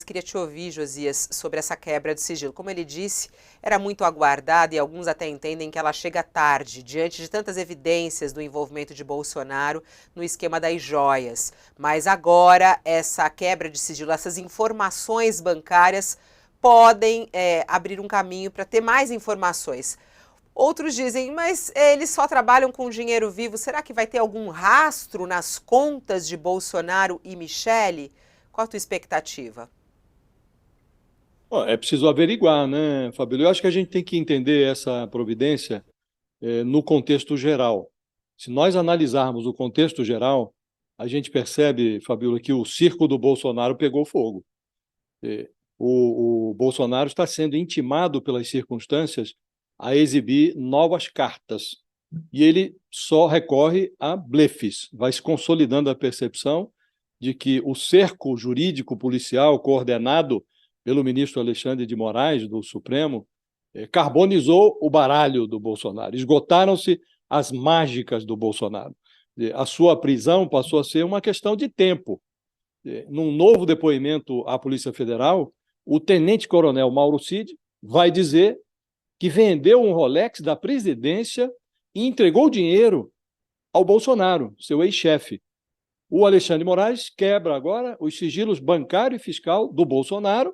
Queria te ouvir, Josias, sobre essa quebra de sigilo. Como ele disse, era muito aguardada e alguns até entendem que ela chega tarde, diante de tantas evidências do envolvimento de Bolsonaro no esquema das joias. Mas agora, essa quebra de sigilo, essas informações bancárias podem abrir um caminho para ter mais informações. Outros dizem, mas eles só trabalham com dinheiro vivo. Será que vai ter algum rastro nas contas de Bolsonaro e Michele? Qual a tua expectativa? Ó, é preciso averiguar, né, Fabíola? Eu acho que a gente tem que entender essa providência no contexto geral. Se nós analisarmos o contexto geral, a gente percebe, Fabíola, que o circo do Bolsonaro pegou fogo. O Bolsonaro está sendo intimado pelas circunstâncias a exibir novas cartas. E ele só recorre a blefes. Vai se consolidando a percepção de que o cerco jurídico-policial coordenado pelo ministro Alexandre de Moraes, do Supremo, carbonizou o baralho do Bolsonaro. Esgotaram-se as mágicas do Bolsonaro. A sua prisão passou a ser uma questão de tempo. Num novo depoimento à Polícia Federal, o tenente-coronel Mauro Cid vai dizer que vendeu um Rolex da presidência e entregou o dinheiro ao Bolsonaro, seu ex-chefe. O Alexandre de Moraes quebra agora os sigilos bancário e fiscal do Bolsonaro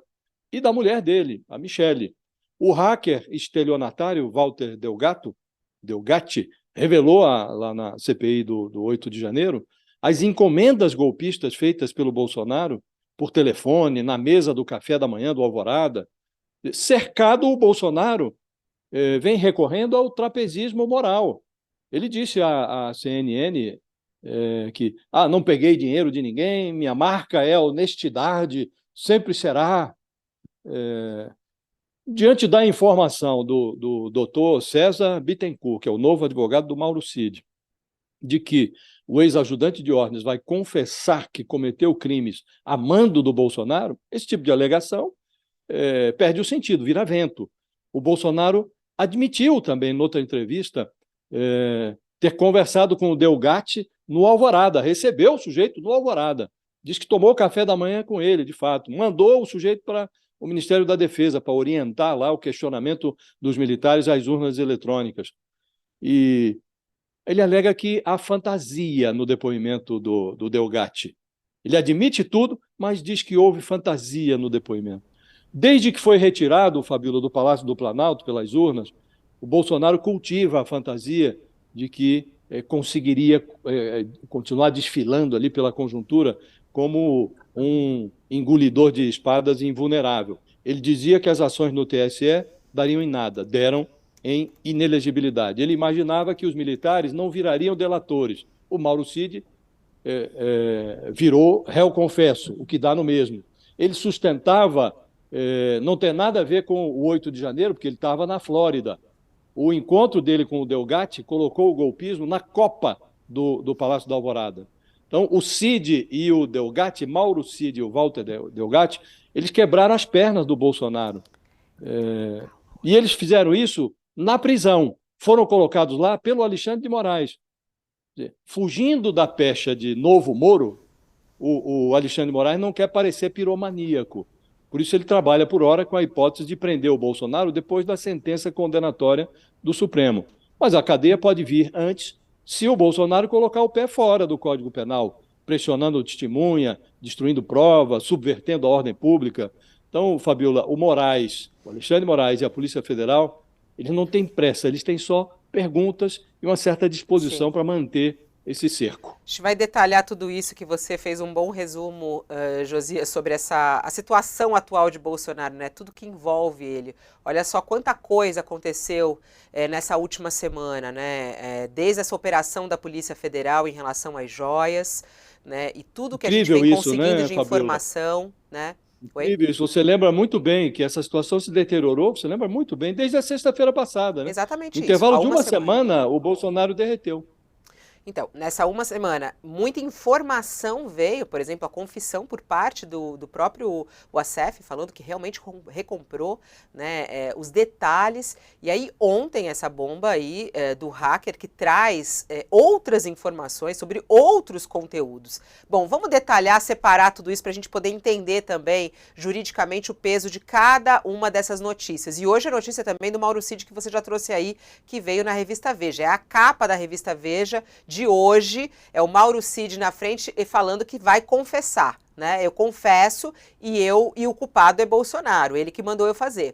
e da mulher dele, a Michele. O hacker estelionatário Walter Delgatti revelou lá na CPI do 8 de janeiro as encomendas golpistas feitas pelo Bolsonaro por telefone, na mesa do café da manhã do Alvorada. Cercado, o Bolsonaro vem recorrendo ao trapezismo moral. Ele disse à CNN que não peguei dinheiro de ninguém, minha marca é a honestidade, sempre será. Diante da informação do doutor César Bittencourt, que é o novo advogado do Mauro Cid, de que o ex-ajudante de ordens vai confessar que cometeu crimes a mando do Bolsonaro, esse tipo de alegação perde o sentido, vira vento. O Bolsonaro admitiu também, noutra entrevista, ter conversado com o Delgatti no Alvorada, recebeu o sujeito no Alvorada, diz que tomou café da manhã com ele, de fato, mandou o sujeito para o Ministério da Defesa para orientar lá o questionamento dos militares às urnas eletrônicas. E ele alega que há fantasia no depoimento do Delgatti. Ele admite tudo, mas diz que houve fantasia no depoimento. Desde que foi retirado, Fabíola, do Palácio do Planalto pelas urnas, o Bolsonaro cultiva a fantasia de que conseguiria continuar desfilando ali pela conjuntura como um engolidor de espadas invulnerável. Ele dizia que as ações no TSE dariam em nada, deram em inelegibilidade. Ele imaginava que os militares não virariam delatores. O Mauro Cid virou réu confesso, o que dá no mesmo. Ele sustentava não ter nada a ver com o 8 de janeiro, porque ele estava na Flórida. O encontro dele com o Delgatti colocou o golpismo na copa do Palácio da Alvorada. Então, o Cid e o Delgatti, Mauro Cid e o Walter Delgatti, eles quebraram as pernas do Bolsonaro. E eles fizeram isso na prisão. Foram colocados lá pelo Alexandre de Moraes. Fugindo da pecha de Novo Moro, o Alexandre de Moraes não quer parecer piromaníaco. Por isso ele trabalha por hora com a hipótese de prender o Bolsonaro depois da sentença condenatória do Supremo. Mas a cadeia pode vir antes, se o Bolsonaro colocar o pé fora do Código Penal, pressionando testemunha, destruindo provas, subvertendo a ordem pública. Então, Fabíola, o Alexandre de Moraes e a Polícia Federal, eles não têm pressa, eles têm só perguntas e uma certa disposição para manter esse cerco. A gente vai detalhar tudo isso, que você fez um bom resumo, Josias, sobre a situação atual de Bolsonaro, né? Tudo que envolve ele. Olha só quanta coisa aconteceu nessa última semana, né? Desde essa operação da Polícia Federal em relação às joias, né? E tudo que Incrível a gente vem isso, conseguindo né, de Fabíola? Informação, né? Incrível isso. Você lembra muito bem que essa situação se deteriorou, você lembra muito bem, desde a sexta-feira passada, né? Exatamente No isso. intervalo Há de uma uma semana. semana, o Bolsonaro derreteu. Então, nessa uma semana, muita informação veio, por exemplo, a confissão por parte do próprio Wassef, falando que realmente recomprou, né, os detalhes. E aí, ontem, essa bomba aí do hacker que traz outras informações sobre outros conteúdos. Bom, vamos detalhar, separar tudo isso para a gente poder entender também, juridicamente, o peso de cada uma dessas notícias. E hoje a notícia também do Mauro Cid, que você já trouxe aí, que veio na revista Veja. É a capa da revista Veja de hoje, é o Mauro Cid na frente e falando que vai confessar, né? Eu confesso e o culpado é Bolsonaro, ele que mandou eu fazer.